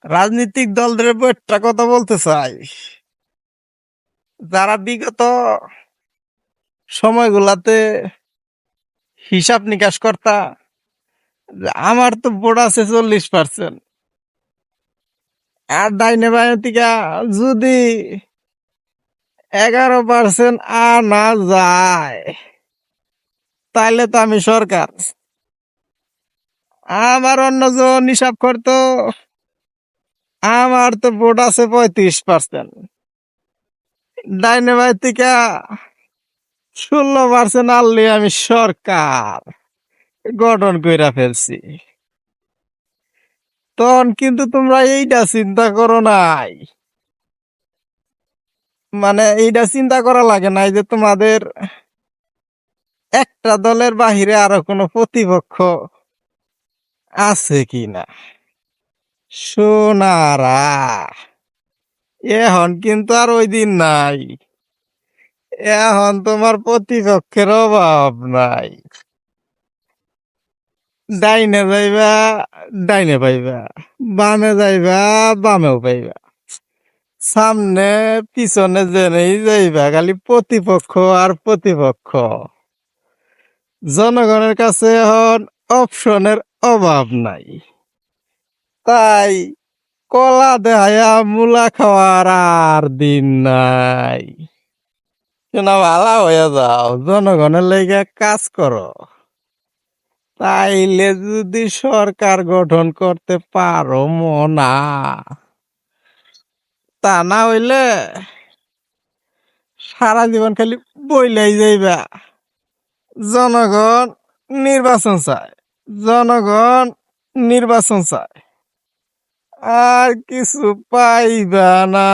রাজনৈতিক দলদের একটা কথা বলতে চাই, যারা বিগত সময়গুলাতে হিসাব নিকাশ কর্তা, যে আমার তো ভোট আছে 40%, আর ডাইনে বাইনে থেকে যদি 11% আনা যায়, তাহলে তো আমি সরকার। আমার অন্যজন হিসাব করতো, আমার তো ভোট আছে 35%, ডাইনে বাই থেকে 16% আনলে আমি সরকার গঠন কইরা ফেলছি। তখন কিন্তু তোমরা এইটা চিন্তা করো নাই, মানে এইটা চিন্তা করা লাগে নাই যে তোমাদের একটা দলের বাহিরে আরো কোনো প্রতিপক্ষ আছে কিনা। সোনারা, এখন কিন্তু আর ওই দিন নাই, এখন তোমার প্রতিপক্ষের অভাব নাই। ডাইনে যাইবা, ডাইনে পাইবা, বামে যাইবা, বামেও পাইবা, সামনে পিছনে জেনেই যাইবা, খালি প্রতিপক্ষ আর প্রতিপক্ষ। জনগণের কাছে এখন অপশনের অভাব নাই, তাই কলা দেহায়া মূলা খাওয়ার আর দিন নাই। শোনা, ভালা হয়ে যাও, জনগণের লেগে কাজ করো, তাইলে যদি সরকার গঠন করতে পারো মনা, তা না হইলে সারা জীবন খালি বইলাই যাইবা জনগণ নির্বাচন চায়, জনগণ নির্বাচন চায়, আর কিছু পাইবা না।